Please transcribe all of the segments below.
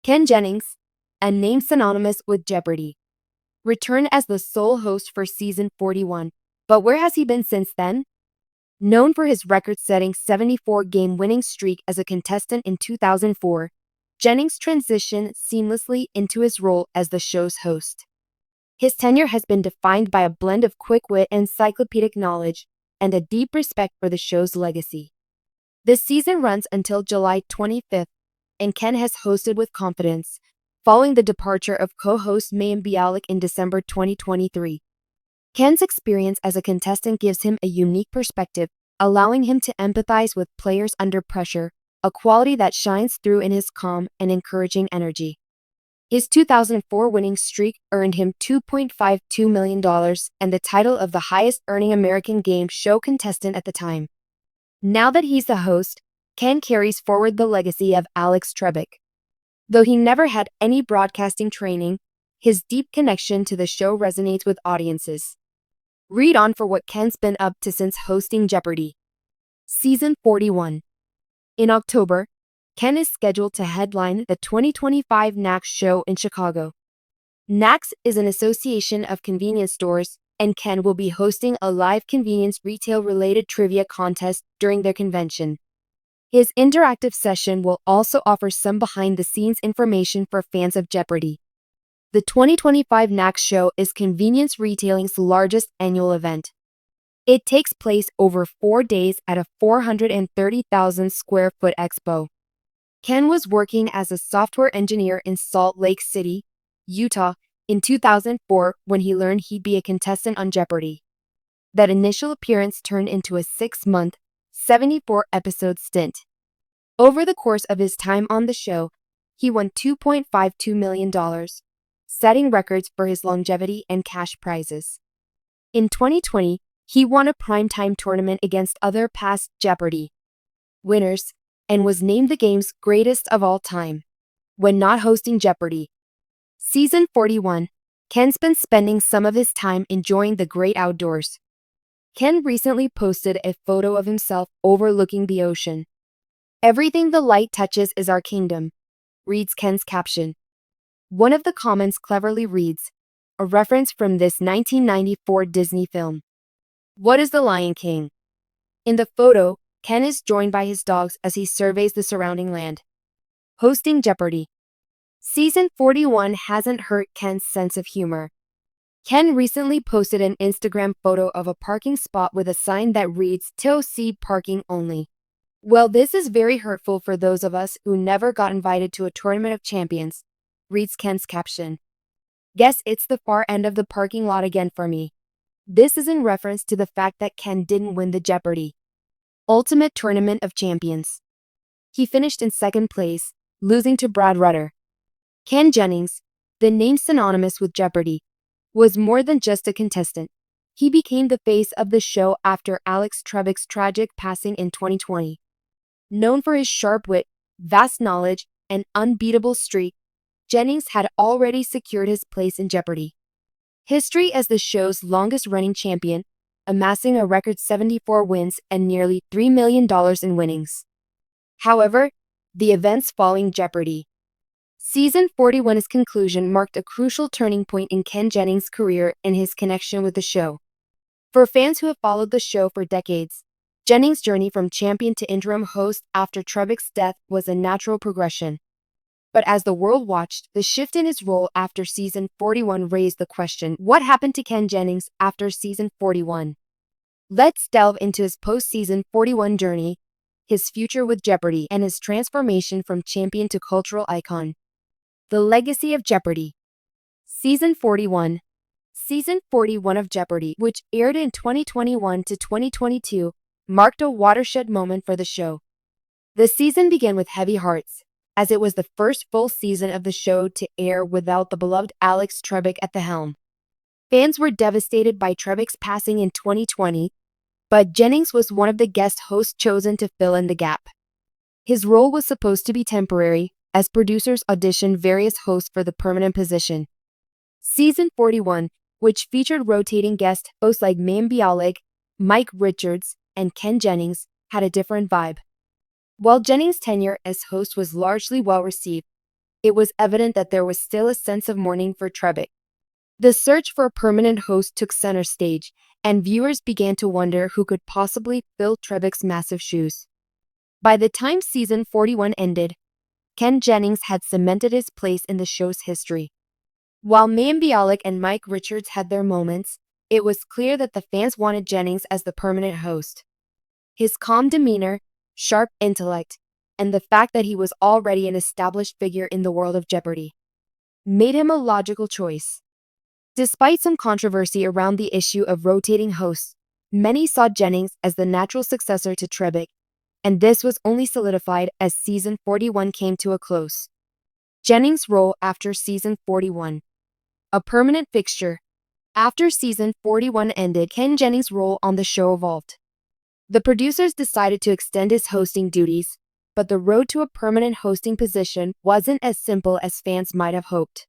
Ken Jennings, a name synonymous with Jeopardy, returned as the sole host for season 41. But where has he been since then? Known for his record-setting 74-game winning streak as a contestant in 2004, Jennings transitioned seamlessly into his role as the show's host. His tenure has been defined by a blend of quick wit and encyclopedic knowledge, and a deep respect for the show's legacy. This season runs until July 25th, and Ken has hosted with confidence, following the departure of co-host Mayim Bialik in December 2023. Ken's experience as a contestant gives him a unique perspective, allowing him to empathize with players under pressure, a quality that shines through in his calm and encouraging energy. His 2004 winning streak earned him $2.52 million and the title of the highest-earning American game show contestant at the time. Now that he's the host, Ken carries forward the legacy of Alex Trebek. Though he never had any broadcasting training, his deep connection to the show resonates with audiences. Read on for what Ken's been up to since hosting Jeopardy! Season 41. In October, Ken is scheduled to headline the 2025 Knack Show in Chicago. Knack's is an association of convenience stores, and Ken will be hosting a live convenience retail-related trivia contest during their convention. His interactive session will also offer some behind-the-scenes information for fans of Jeopardy! The 2025 Knack Show is convenience retailing's largest annual event. It takes place over 4 days at a 430,000 square foot expo. Ken was working as a software engineer in Salt Lake City, Utah, in 2004 when he learned he'd be a contestant on Jeopardy! That initial appearance turned into a 6-month, 74-episode stint. Over the course of his time on the show, he won $2.52 million, setting records for his longevity and cash prizes. In 2020, he won a primetime tournament against other past Jeopardy! Winners and was named the game's greatest of all time. When not hosting Jeopardy! Season 41, Ken's been spending some of his time enjoying the great outdoors. Ken recently posted a photo of himself overlooking the ocean. "Everything the light touches is our kingdom," reads Ken's caption. One of the comments cleverly reads, a reference from this 1994 Disney film. What is the Lion King? In the photo, Ken is joined by his dogs as he surveys the surrounding land. Hosting Jeopardy! Season 41 hasn't hurt Ken's sense of humor. Ken recently posted an Instagram photo of a parking spot with a sign that reads "TOC Parking Only." Well, this is very hurtful for those of us who never got invited to a Tournament of Champions, reads Ken's caption. Guess it's the far end of the parking lot again for me. This is in reference to the fact that Ken didn't win the Jeopardy! Ultimate Tournament of Champions. He finished in second place, losing to Brad Rutter. Ken Jennings, the name synonymous with Jeopardy!, was more than just a contestant. He became the face of the show after Alex Trebek's tragic passing in 2020. Known for his sharp wit, vast knowledge, and unbeatable streak, Jennings had already secured his place in Jeopardy! History as the show's longest-running champion, amassing a record 74 wins and nearly $3 million in winnings. However, the events following Jeopardy! Season 41's conclusion marked a crucial turning point in Ken Jennings' career and his connection with the show. For fans who have followed the show for decades, Jennings' journey from champion to interim host after Trebek's death was a natural progression. But as the world watched, the shift in his role after season 41 raised the question, what happened to Ken Jennings after season 41? Let's delve into his post-season 41 journey, his future with Jeopardy!, and his transformation from champion to cultural icon. The legacy of Jeopardy! Season 41. Season 41 of Jeopardy!, which aired in 2021 to 2022, marked a watershed moment for the show. The season began with heavy hearts, as it was the first full season of the show to air without the beloved Alex Trebek at the helm. Fans were devastated by Trebek's passing in 2020, but Jennings was one of the guest hosts chosen to fill in the gap. His role was supposed to be temporary, as producers auditioned various hosts for the permanent position. Season 41, which featured rotating guest hosts like Mayim Bialik, Mike Richards, and Ken Jennings, had a different vibe. While Jennings' tenure as host was largely well-received, it was evident that there was still a sense of mourning for Trebek. The search for a permanent host took center stage, and viewers began to wonder who could possibly fill Trebek's massive shoes. By the time season 41 ended, Ken Jennings had cemented his place in the show's history. While Mayim Bialik and Mike Richards had their moments, it was clear that the fans wanted Jennings as the permanent host. His calm demeanor, sharp intellect, and the fact that he was already an established figure in the world of Jeopardy made him a logical choice. Despite some controversy around the issue of rotating hosts, many saw Jennings as the natural successor to Trebek, and this was only solidified as season 41 came to a close. Jennings' role after season 41. A permanent fixture. After season 41 ended, Ken Jennings' role on the show evolved. The producers decided to extend his hosting duties, but the road to a permanent hosting position wasn't as simple as fans might have hoped.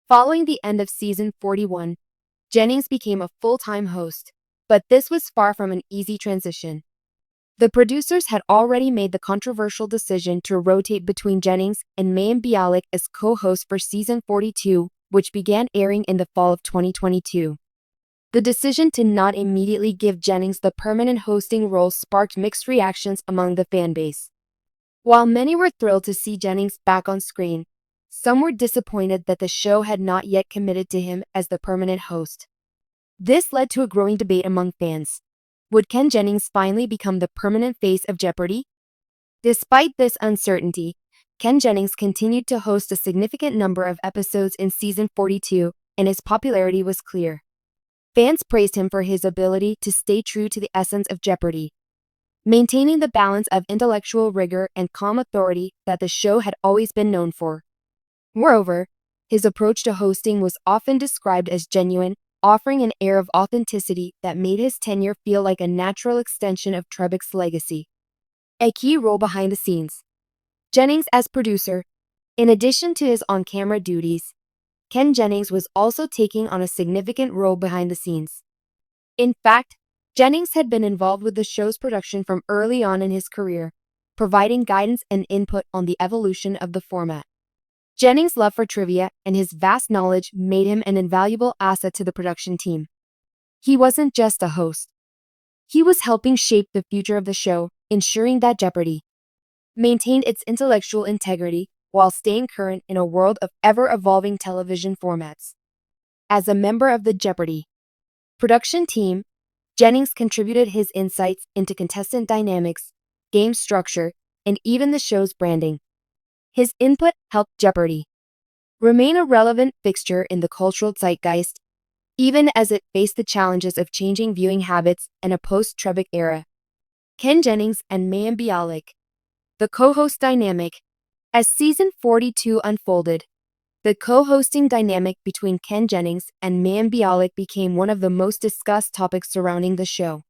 Following the end of season 41, Jennings became a full-time host, but this was far from an easy transition. The producers had already made the controversial decision to rotate between Jennings and Mayim Bialik as co-hosts for season 42, which began airing in the fall of 2022. The decision to not immediately give Jennings the permanent hosting role sparked mixed reactions among the fanbase. While many were thrilled to see Jennings back on screen, some were disappointed that the show had not yet committed to him as the permanent host. This led to a growing debate among fans. Would Ken Jennings finally become the permanent face of Jeopardy? Despite this uncertainty, Ken Jennings continued to host a significant number of episodes in season 42, and his popularity was clear. Fans praised him for his ability to stay true to the essence of Jeopardy, maintaining the balance of intellectual rigor and calm authority that the show had always been known for. Moreover, his approach to hosting was often described as genuine, offering an air of authenticity that made his tenure feel like a natural extension of Trebek's legacy. A key role behind the scenes. Jennings as producer. In addition to his on-camera duties, Ken Jennings was also taking on a significant role behind the scenes. In fact, Jennings had been involved with the show's production from early on in his career, providing guidance and input on the evolution of the format. Jennings' love for trivia and his vast knowledge made him an invaluable asset to the production team. He wasn't just a host. He was helping shape the future of the show, ensuring that Jeopardy! Maintained its intellectual integrity while staying current in a world of ever-evolving television formats. As a member of the Jeopardy! Production team, Jennings contributed his insights into contestant dynamics, game structure, and even the show's branding. His input helped Jeopardy! Remain a relevant fixture in the cultural zeitgeist, even as it faced the challenges of changing viewing habits and a post-Trebek era. Ken Jennings and Mayim Bialik. The co-host dynamic. As season 42 unfolded, the co-hosting dynamic between Ken Jennings and Mayim Bialik became one of the most discussed topics surrounding the show.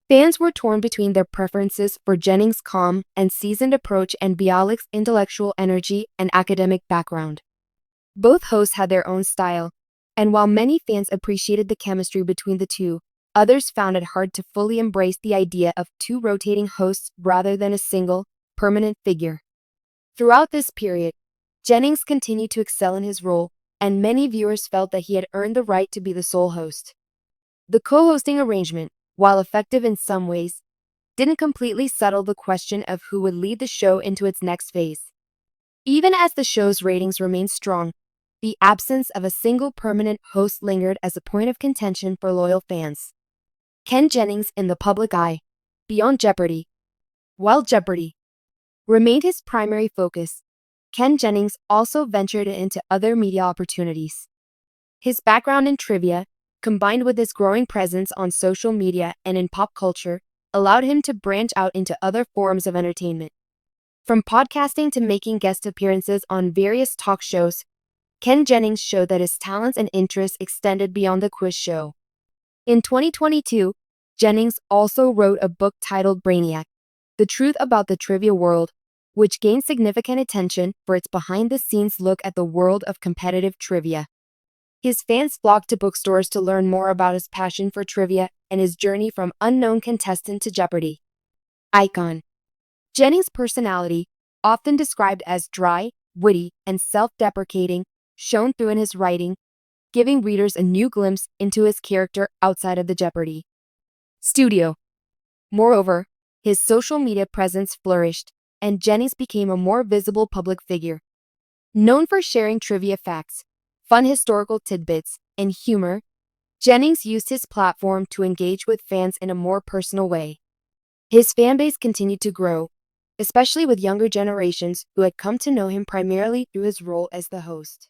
Fans were torn between their preferences for Jennings' calm and seasoned approach and Bialik's intellectual energy and academic background. Both hosts had their own style, and while many fans appreciated the chemistry between the two, others found it hard to fully embrace the idea of two rotating hosts rather than a single, permanent figure. Throughout this period, Jennings continued to excel in his role, and many viewers felt that he had earned the right to be the sole host. The co-hosting arrangement, while effective in some ways, didn't completely settle the question of who would lead the show into its next phase. Even as the show's ratings remained strong, the absence of a single permanent host lingered as a point of contention for loyal fans. Ken Jennings in the public eye, beyond Jeopardy! While Jeopardy! Remained his primary focus, Ken Jennings also ventured into other media opportunities. His background in trivia, combined with his growing presence on social media and in pop culture, allowed him to branch out into other forms of entertainment. From podcasting to making guest appearances on various talk shows, Ken Jennings showed that his talents and interests extended beyond the quiz show. In 2022, Jennings also wrote a book titled Brainiac: The Truth About the Trivia World, which gained significant attention for its behind-the-scenes look at the world of competitive trivia. His fans flocked to bookstores to learn more about his passion for trivia and his journey from unknown contestant to Jeopardy! Icon. Jennings' personality, often described as dry, witty, and self-deprecating, shone through in his writing, giving readers a new glimpse into his character outside of the Jeopardy studio. Moreover, his social media presence flourished, and Jennings became a more visible public figure. Known for sharing trivia facts, fun historical tidbits, and humor, Jennings used his platform to engage with fans in a more personal way. His fanbase continued to grow, especially with younger generations who had come to know him primarily through his role as the host.